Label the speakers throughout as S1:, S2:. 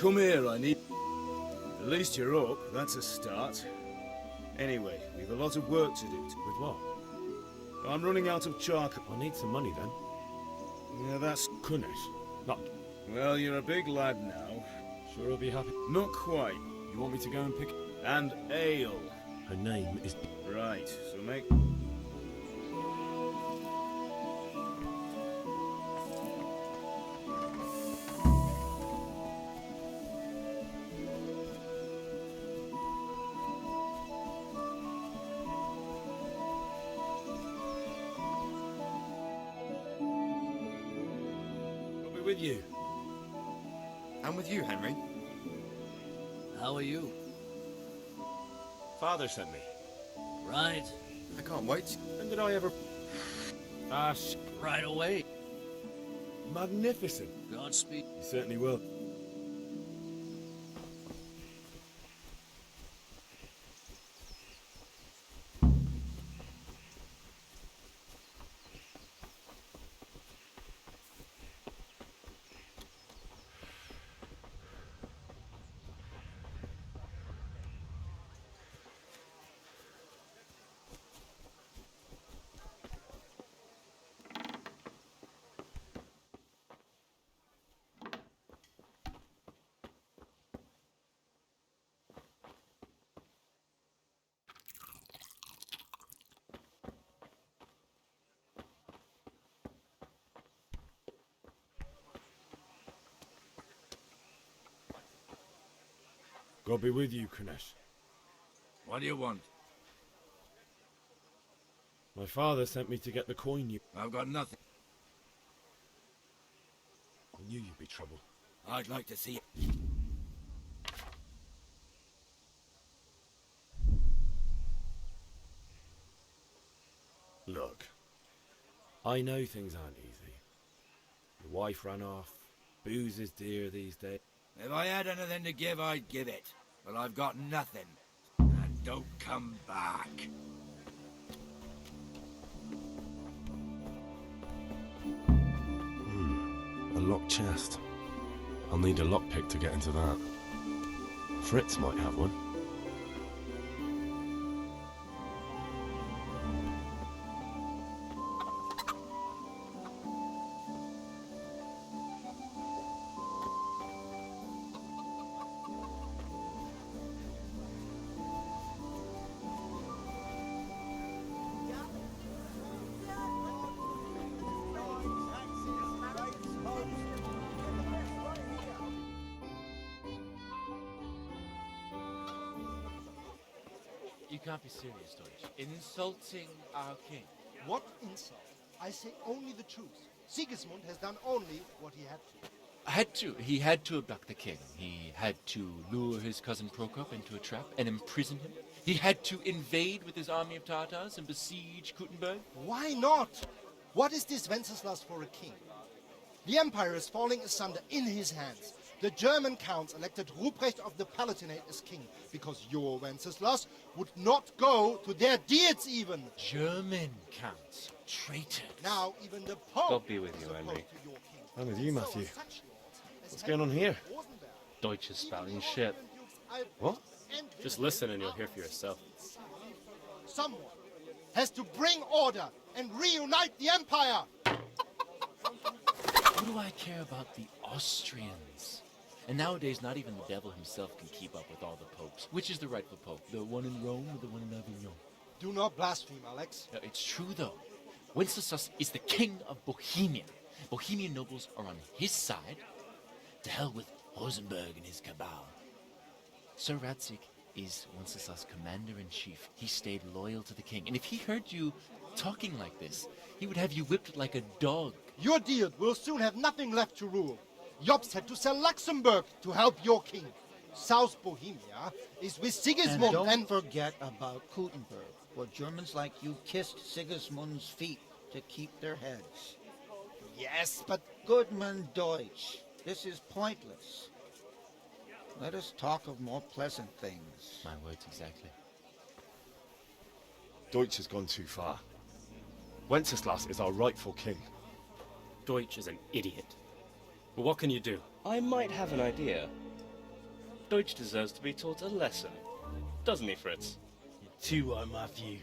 S1: Come here, I need... At least you're up, that's a start. Anyway, we've a lot of work to do.
S2: With what?
S1: I'm running out of charcoal.
S2: I need some money then.
S1: Yeah, that's...
S2: Goodness. Not...
S1: Well, you're a big lad now.
S2: Sure I'll be happy.
S1: Not quite.
S2: You want me to go and pick...
S1: And ale.
S2: Her name is...
S1: Right, so make...
S2: I'll be with you.
S3: I'm with you, Henry.
S4: How are you?
S2: Father sent me.
S4: Right.
S3: I can't wait.
S2: When did I ever... Ah,
S4: Right away.
S2: magnificent.
S4: Godspeed.
S2: You certainly will. God be with you, Kunesh.
S5: What do you want?
S2: My father sent me to get the coin you...
S5: I've got nothing.
S2: I knew you'd be trouble.
S5: I'd like to see it.
S2: Look, I know things aren't easy. Your wife ran off. Booze is dear these days.
S5: If I had anything to give, I'd give it. But I've got nothing. And don't come back.
S2: A locked chest. I'll need a lockpick to get into that. Fritz might have one.
S6: You can't be serious, Deutsch. Insulting our king.
S7: What insult? I say only the truth. Sigismund has done only what he had to.
S6: He had to abduct the king. He had to lure his cousin Prokop into a trap and imprison him. He had to invade with his army of Tatars and besiege Kuttenberg.
S7: Why not? What is this Wenceslas for a king? The empire is falling asunder in his hands. The German counts elected Ruprecht of the Palatinate as king because your Wenceslas would not go to their deeds even.
S6: German counts. Traitors.
S7: Now even the Pope
S8: God be with
S7: is
S8: you,
S7: opposed
S8: Henry.
S7: to your king.
S2: I'm with you, Matthew.
S7: So such lords as
S2: What's going on here?
S7: Rosenberg,
S8: Deutsch is
S7: even
S8: spouting
S7: the
S8: shit.
S7: Austrian dukes Albrecht
S2: What?
S7: and
S8: Just
S7: Wilhelm
S8: listen and you'll
S7: are
S8: hear for yourself.
S7: Someone has to bring order and reunite the empire.
S6: What do I care about the Austrians? And nowadays, not even the devil himself can keep up with all the popes. Which is the rightful pope? The one in Rome or the one in Avignon?
S7: Do not blaspheme, Alex.
S6: No, it's true, though. Wenceslas is the king of Bohemia. Bohemian nobles are on his side. To hell with Rosenberg and his cabal. Sir Radzik is Wenceslas' commander-in-chief. He stayed loyal to the king. And if he heard you talking like this, he would have you whipped like a dog.
S7: Your deed will soon have nothing left to rule. Jobst had to sell Luxembourg to help your king. South Bohemia is with Sigismund
S9: And don't
S7: and...
S9: forget about Kuttenberg, where Germans like you kissed Sigismund's feet to keep their heads.
S7: Yes, but...
S9: Goodman Deutsch, this is pointless. Let us talk of more pleasant things.
S6: My words exactly.
S2: Deutsch has gone too far. Wenceslas is our rightful king.
S8: Deutsch is an idiot. But what can you do?
S10: I might have an idea.
S8: Deutsch deserves to be taught a lesson. Doesn't he, Fritz?
S10: Too right, Matthew.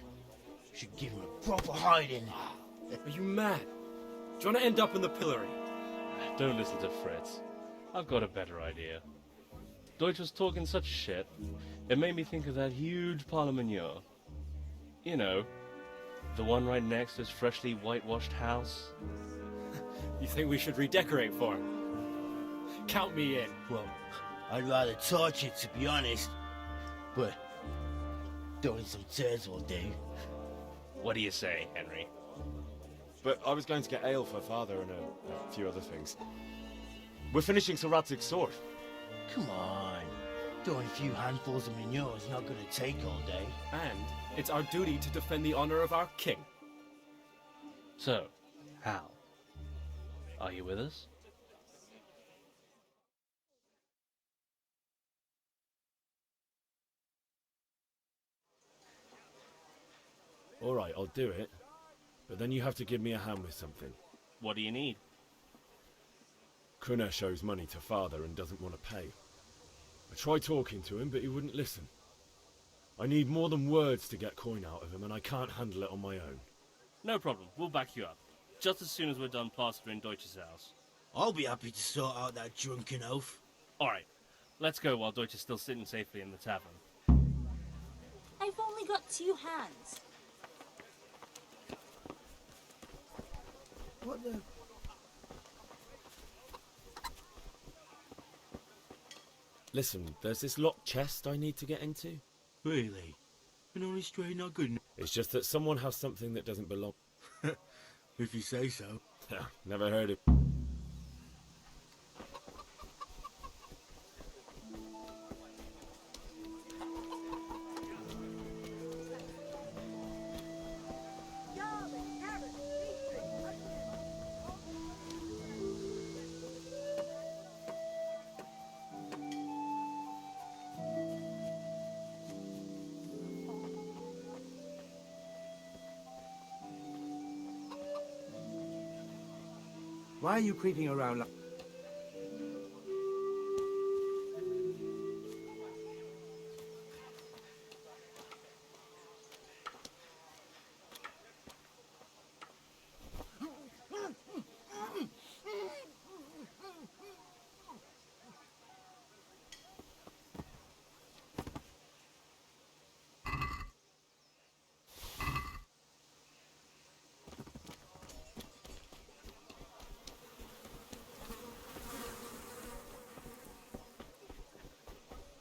S10: Should give him a proper hiding.
S11: Are you mad? Do you want to end up in the pillory?
S8: Don't listen to Fritz. I've got a better idea. Deutsch was talking such shit, it made me think of that huge Parliament. You know, the one right next to his freshly whitewashed house.
S11: You think we should redecorate for him? Count me in.
S10: Well, I'd rather torch it, to be honest. But throwing some turds will do.
S8: What do you say, Henry?
S2: But I was going to get ale for Father and a few other things. We're finishing Sir Radzig's sword.
S10: Come on. Throwing a few handfuls of manure is not going to take all day.
S11: And it's our duty to defend the honor of our king.
S8: So, Hal, are you with us?
S2: All right, I'll do it. But then you have to give me a hand with something.
S8: What do you need?
S2: Kruna shows money to Father and doesn't want to pay. I tried talking to him, but he wouldn't listen. I need more than words to get coin out of him, and I can't handle it on my own.
S8: No problem, we'll back you up. Just as soon as we're done plastering Deutsch's house.
S10: I'll be happy to sort out that drunken oaf.
S8: Alright, let's go while Deutsch is still sitting safely in the tavern.
S12: I've only got 2 hands.
S10: What the...
S2: Listen, there's this locked chest I need to get into.
S10: Really? An honest trade not good enough?
S2: It's just that someone has something that doesn't belong.
S10: If you say so.
S2: Never heard of...
S5: Why are you creeping around like...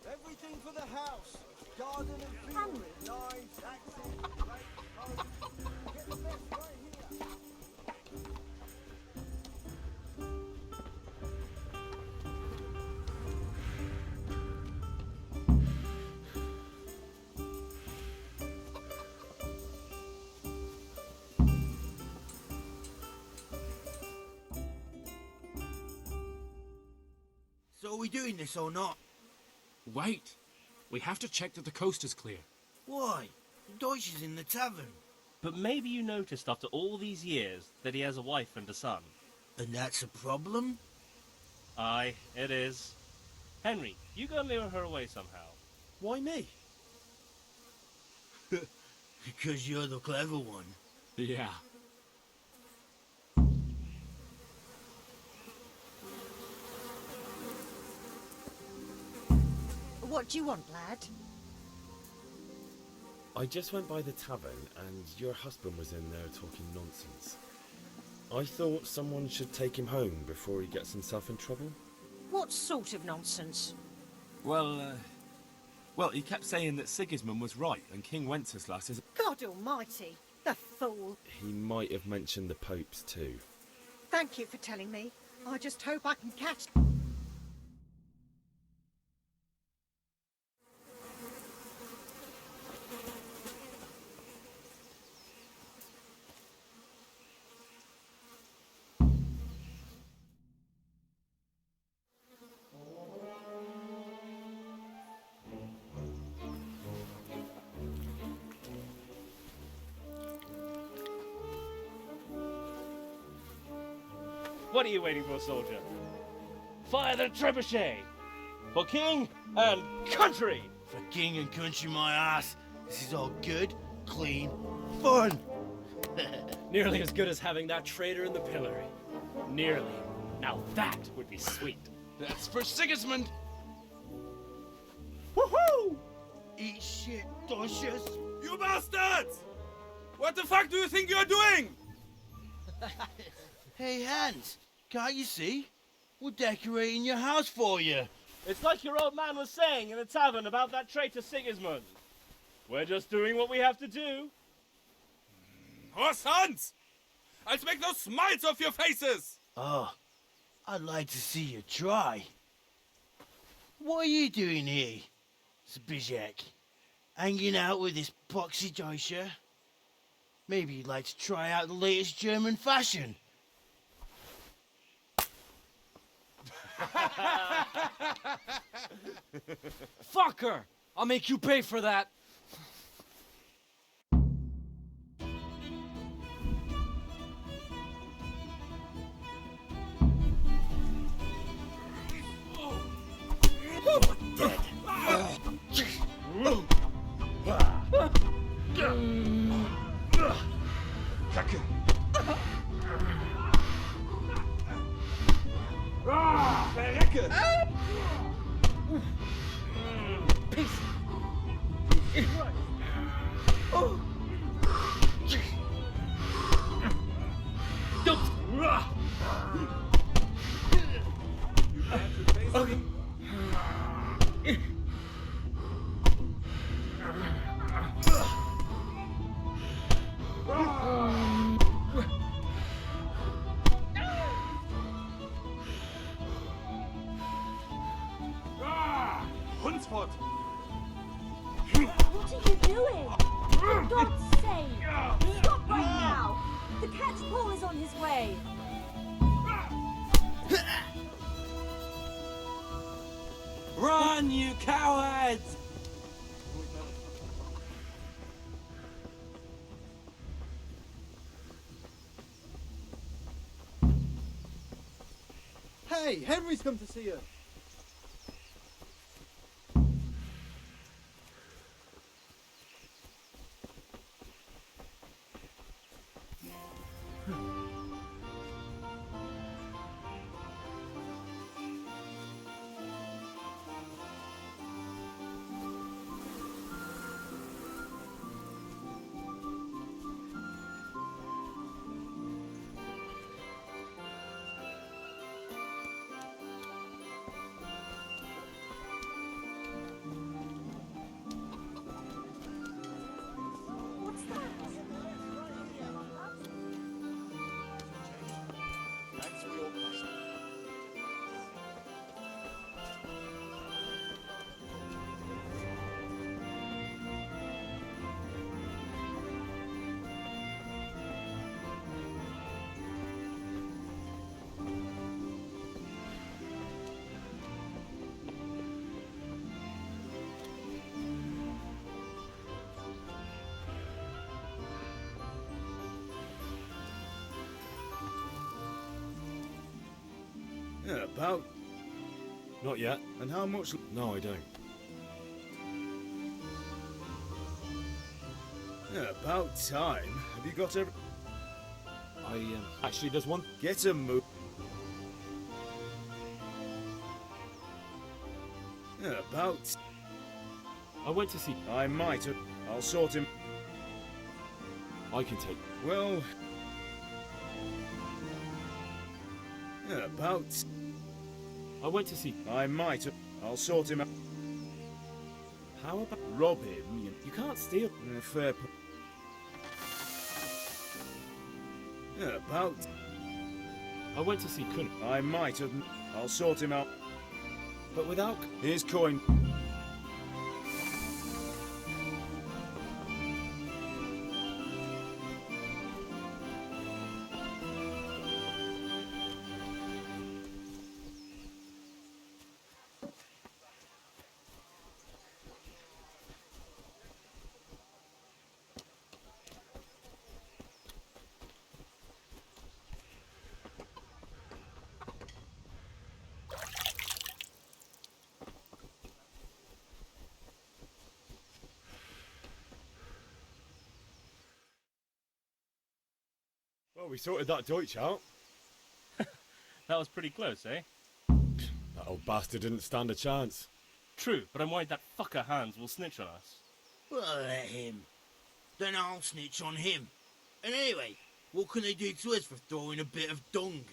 S7: Everything for the house. Garden and field. Knives, axes, get the best right here.
S10: So are we doing this or not?
S11: Wait. We have to check that the coast is clear.
S10: Why? Deutsch is in the tavern.
S8: But maybe you noticed after all these years that he has a wife and a son.
S10: And that's a problem?
S8: Aye, it is. Henry, you go and lure her away somehow.
S2: Why me?
S10: Because you're the clever one.
S11: Yeah.
S12: What do you want, lad?
S2: I just went by the tavern and your husband was in there talking nonsense. I thought someone should take him home before he gets himself in trouble.
S12: What sort of nonsense?
S13: Well, he kept saying that Sigismund was right and King Wenceslas is...
S12: God almighty, the fool.
S2: He might have mentioned the popes too.
S12: Thank you for telling me. I just hope I can catch...
S8: What are you waiting for, soldier? Fire the trebuchet! For King
S11: and country!
S10: For king and country, my ass. This is all good, clean, fun.
S11: Nearly as good as having that traitor in the pillory. Nearly. Now that would be sweet.
S6: That's for Sigismund!
S10: Woohoo! Eat shit, Docious.
S13: You bastards! What the fuck do you think you're doing?
S10: Hey, Hans, can't you see? We're decorating your house for you.
S8: It's like your old man was saying in the tavern about that traitor Sigismund. We're just doing what we have to do.
S13: Horse Hans! I'll make those smiles off your faces!
S10: Oh, I'd like to see you try. What are you doing here, Zbyszek? Hanging out with this poxy Deutscher? Maybe you'd like to try out the latest German fashion.
S11: Fucker! I'll make you pay for that!
S13: Hunsford!
S14: What are you doing? For God's sake! Stop right now! The cat's paw is on his way!
S13: Run, you cowards!
S15: Hey, Henry's come to see you.
S14: What's that?
S6: That's real plastic.
S1: Yeah, about.
S2: Not yet.
S1: And how much?
S2: No, I don't.
S1: Yeah, about time. Have you got every?
S2: Actually, there's one.
S1: Get a move. Yeah, about.
S2: I went to see.
S1: I might have. I'll sort him.
S2: I can take.
S1: Well. Yeah, about.
S2: I went to see.
S1: I might have. I'll sort him out.
S2: How about
S1: Rob him.
S2: you can't steal?
S1: Fair. Yeah, about.
S2: I went to see Kun,
S1: I might have. I'll sort him out.
S2: but without.
S1: Here's coin.
S2: Well, we sorted that Deutsch out.
S8: That was pretty close, eh?
S2: That old bastard didn't stand a chance.
S8: True, but I'm worried that fucker Hans will snitch on us.
S10: Well, let him. Then I'll snitch on him. And anyway, what can they do to us for throwing a bit of dung?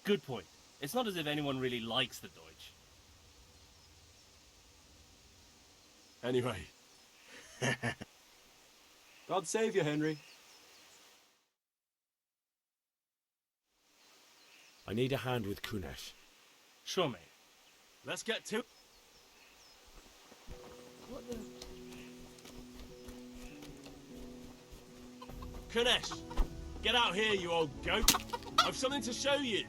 S8: Good point. It's not as if anyone really likes the Deutsch.
S2: Anyway.
S15: God save you, Henry.
S2: I need a hand with Kunesh.
S8: Sure, mate.
S13: Let's get to... Kunesh, get out here, you old goat. I've something to show you.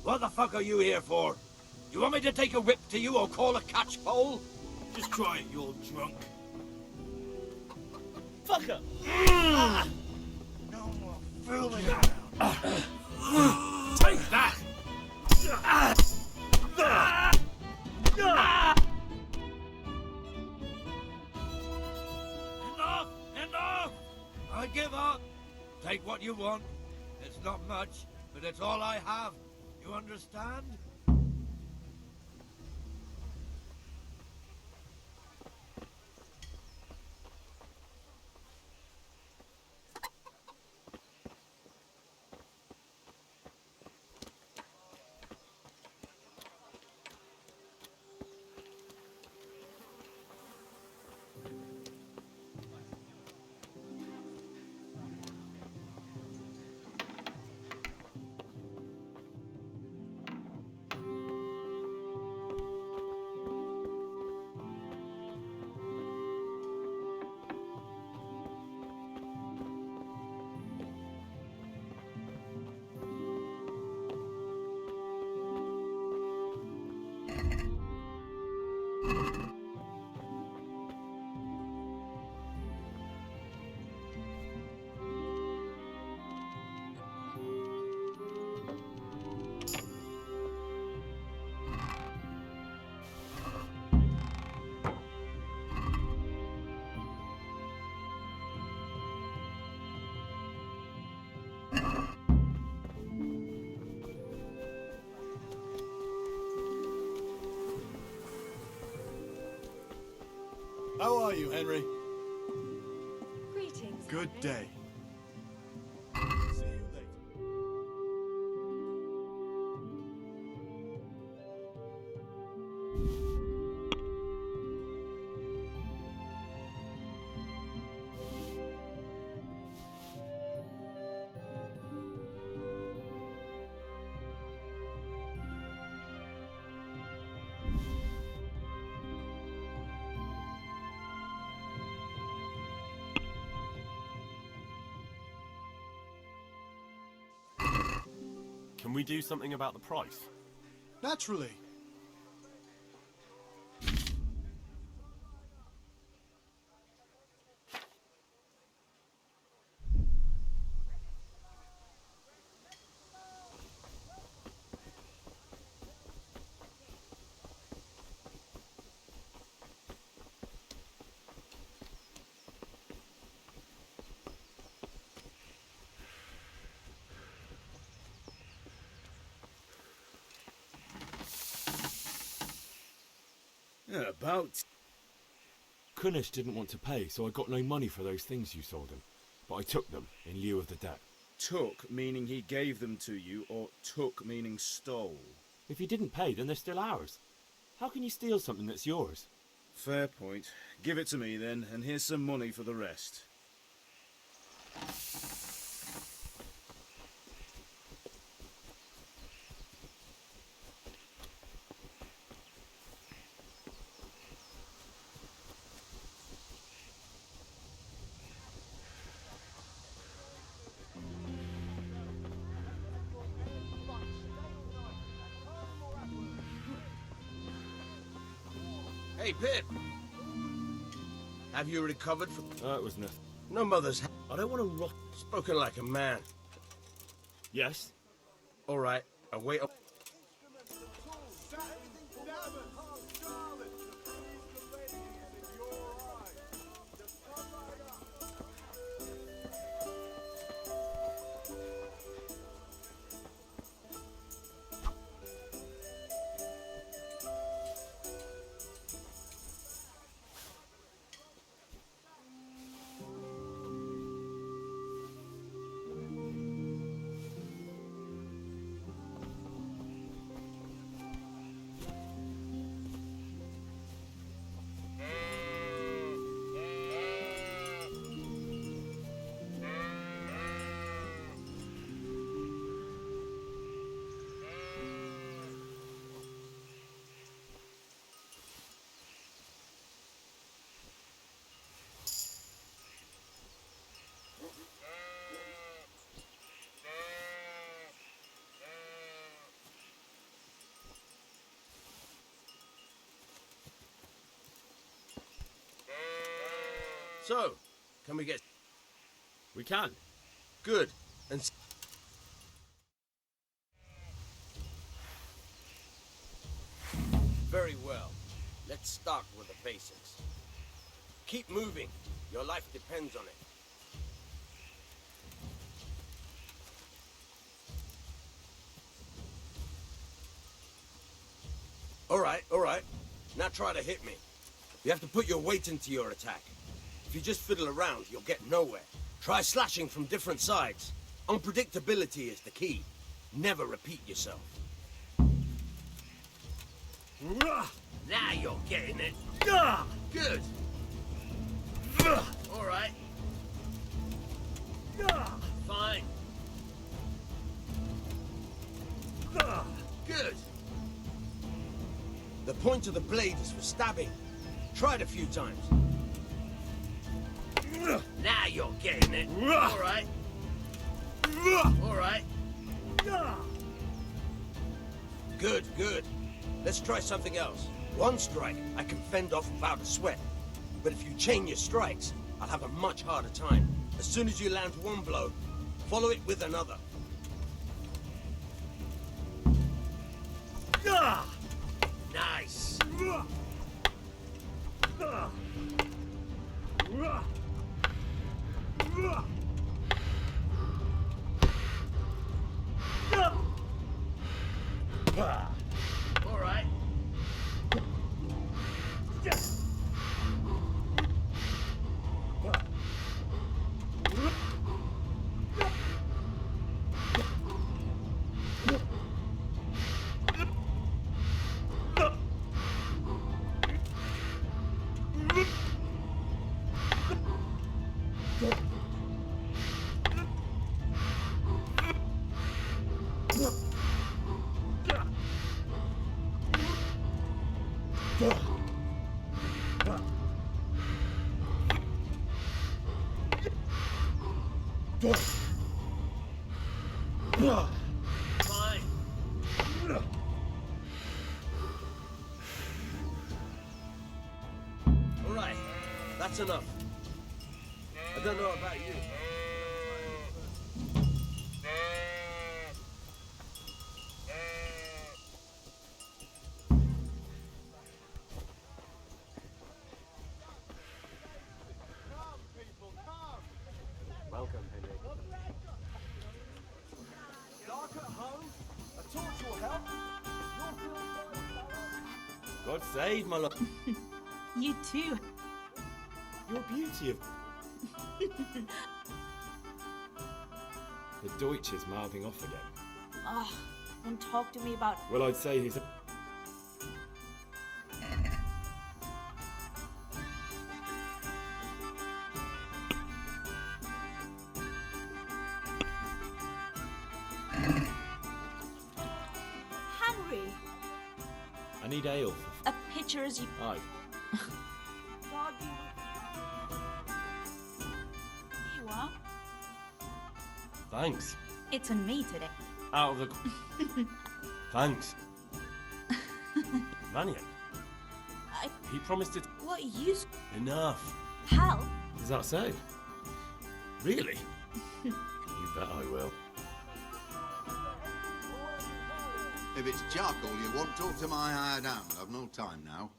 S5: What the fuck are you here for? You want me to take a whip to you or call a catchpole? Just try it, you old drunk.
S11: Fucker!
S5: No more fooling around. Take that! Enough! Enough! I give up. Take what you want. It's not much, but it's all I have. You understand?
S1: How are you, Henry?
S14: Greetings.
S1: Good
S14: Henry.
S1: day. See you later.
S13: Can we do something about the price?
S1: Naturally. Yeah, about.
S2: Kunesh didn't want to pay, so I got no money for those things you sold him. But I took them in lieu of the debt.
S1: Took, meaning he gave them to you, or took, meaning stole?
S2: If he didn't pay, then they're still ours. How can you steal something that's yours?
S1: Fair point. Give it to me then, and here's some money for the rest.
S5: Hey, Pip. Have you recovered from...
S2: It was nothing.
S5: No mother's...
S2: I don't want to rock...
S5: Spoken like a man.
S2: Yes?
S5: All right, I'll wait... So, can we get...
S2: We can.
S5: Good. And... Very well. Let's start with the basics. Keep moving. Your life depends on it. All right. Now try to hit me. You have to put your weight into your attack. If you just fiddle around, you'll get nowhere. Try slashing from different sides. Unpredictability is the key. Never repeat yourself. Now you're getting it. Good. All right. Fine. Good. The point of the blade is for stabbing. Try it a few times. Now you're getting it. All right. All right. Good. Let's try something else. One strike, I can fend off without a sweat. But if you chain your strikes, I'll have a much harder time. As soon as you land one blow, follow it with another. Nice. All right. Fine. All right, that's enough. I don't know about you.
S15: Welcome, Henry.
S1: Dark at home? A torch will help.
S2: God save my love.
S14: You too.
S2: Your beauty of... The Deutsch is mouthing off again.
S14: Oh, don't talk to me about...
S2: Well, I'd say he's...
S14: Henry!
S2: I need ale.
S14: A pitcher as you...
S2: Aye.
S14: God, you... Here you are.
S8: Thanks.
S14: It's on me today.
S8: Out of the... Thanks. Vanya.
S13: He promised it.
S14: What you...
S13: Enough.
S14: Hal?
S2: Is that so? Really? You bet I will.
S16: If it's charcoal you want, talk to my hired hand. I've no time now.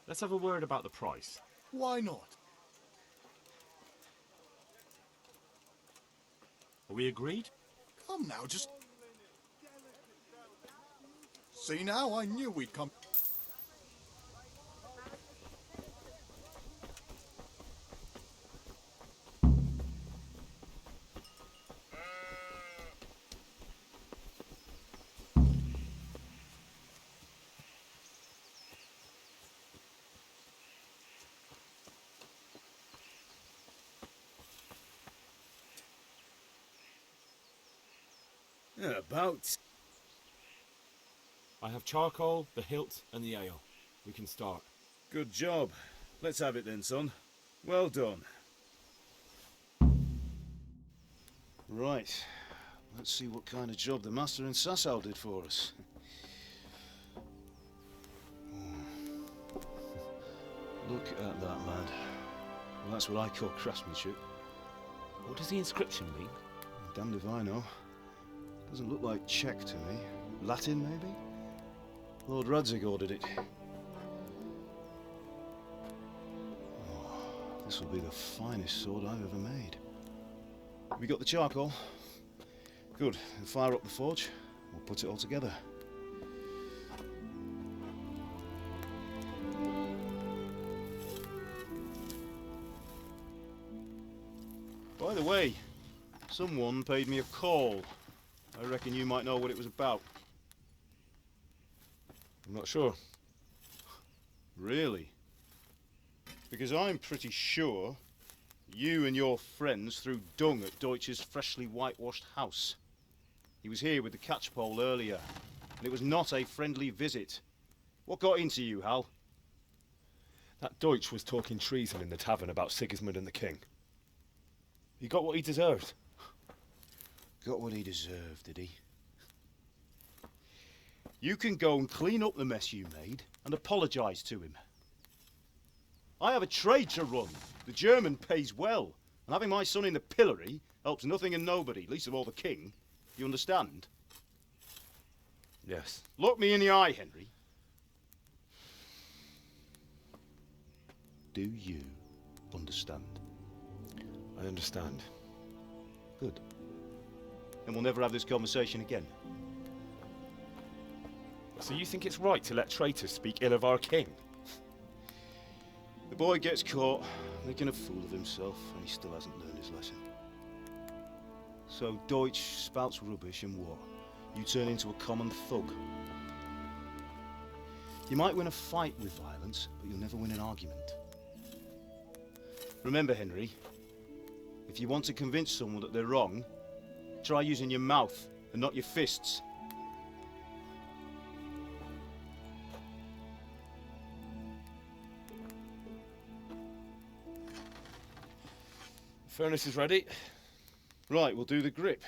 S13: Let's have a word about the price.
S17: Why not?
S13: Are we agreed?
S17: Come now, just... See now, I knew we'd come...
S1: Yeah, about.
S2: I have charcoal, the hilt, and the ale. We can start.
S1: Good job. Let's have it then, son. Well done. Right. Let's see what kind of job the master in Sasau did for us. Look at that, lad. Well, that's what I call craftsmanship.
S2: What does the inscription mean?
S1: Damned if I know. Doesn't look like Czech to me. Latin, maybe? Lord Radzig ordered it. Oh, this will be the finest sword I've ever made. We got the charcoal? Good. We'll fire up the forge. We'll put it all together. By the way, someone paid me a call. I reckon you might know what it was about.
S2: I'm not sure.
S1: Really? Because I'm pretty sure you and your friends threw dung at Deutsch's freshly whitewashed house. He was here with the catchpole earlier, and it was not a friendly visit. What got into you, Hal?
S2: That Deutsch was talking treason in the tavern about Sigismund and the king. He got what he deserved.
S1: Got what he deserved, did he? You can go and clean up the mess you made and apologise to him. I have a trade to run. The German pays well, and having my son in the pillory helps nothing and nobody, least of all the king. You understand?
S2: Yes.
S1: Look me in the eye, Henry. Do you understand?
S2: I understand.
S1: Good. Then we'll never have this conversation again.
S2: So you think it's right to let traitors speak ill of our king?
S1: The boy gets caught, making a fool of himself, and he still hasn't learned his lesson. So Deutsch spouts rubbish, and what? You turn into a common thug. You might win a fight with violence, but you'll never win an argument. Remember, Henry, if you want to convince someone that they're wrong, try using your mouth and not your fists.
S2: Furnace is ready.
S1: Right, we'll do the grip.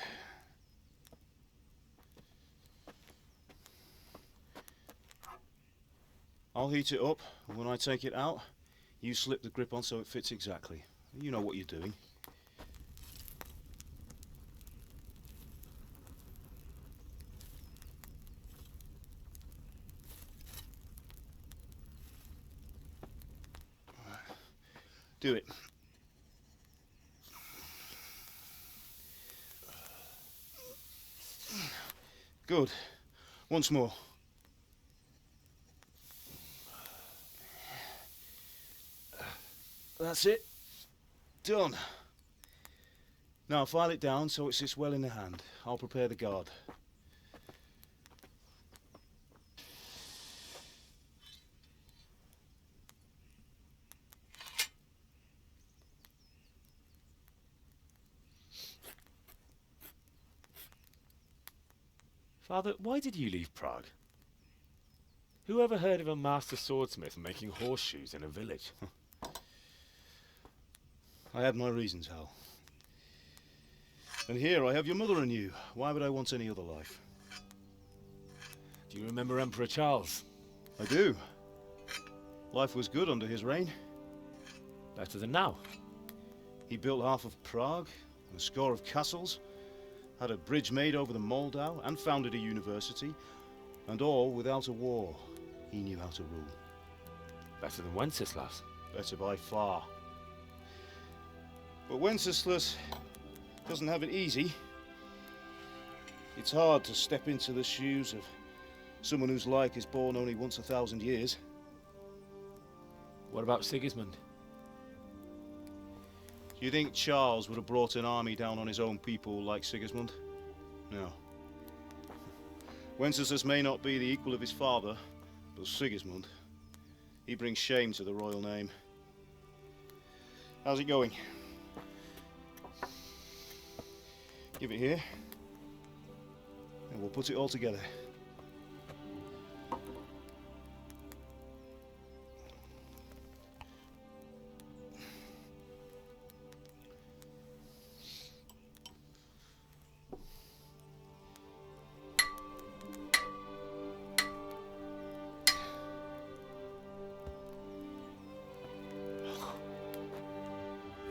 S1: I'll heat it up, and when I take it out, you slip the grip on so it fits exactly. You know what you're doing. Do it. Good. Once more. That's it. Done. Now file it down so it sits well in the hand. I'll prepare the guard.
S2: Father, why did you leave Prague? Who ever heard of a master swordsmith making horseshoes in a village?
S1: I had my reasons, Hal. And here I have your mother and you. Why would I want any other life?
S2: Do you remember Emperor Charles?
S1: I do. Life was good under his reign.
S2: Better than now.
S1: He built half of Prague, and a score of castles, had a bridge made over the Moldau, and founded a university, and all without a war. He knew how to rule.
S2: Better than Wenceslas.
S1: Better by far. But Wenceslas doesn't have it easy. It's hard to step into the shoes of someone whose like is born only once 1,000 years.
S2: What about Sigismund?
S1: Do you think Charles would have brought an army down on his own people like Sigismund? No. Wenceslas may not be the equal of his father, but Sigismund, he brings shame to the royal name. How's it going? Give it here, and we'll put it all together.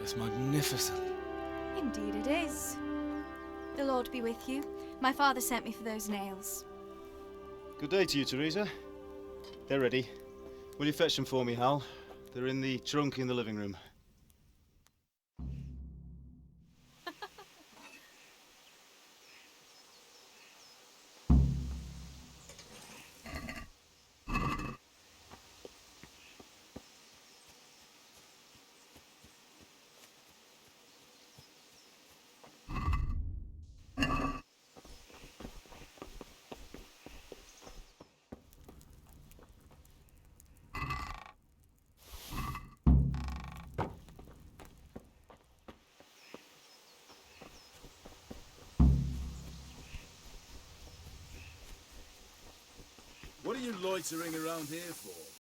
S2: It's magnificent.
S14: Indeed it is. The Lord be with you. My father sent me for those nails.
S1: Good day to you, Teresa. They're ready. Will you fetch them for me, Hal? They're in the trunk in the living room.
S18: What are you loitering around here for?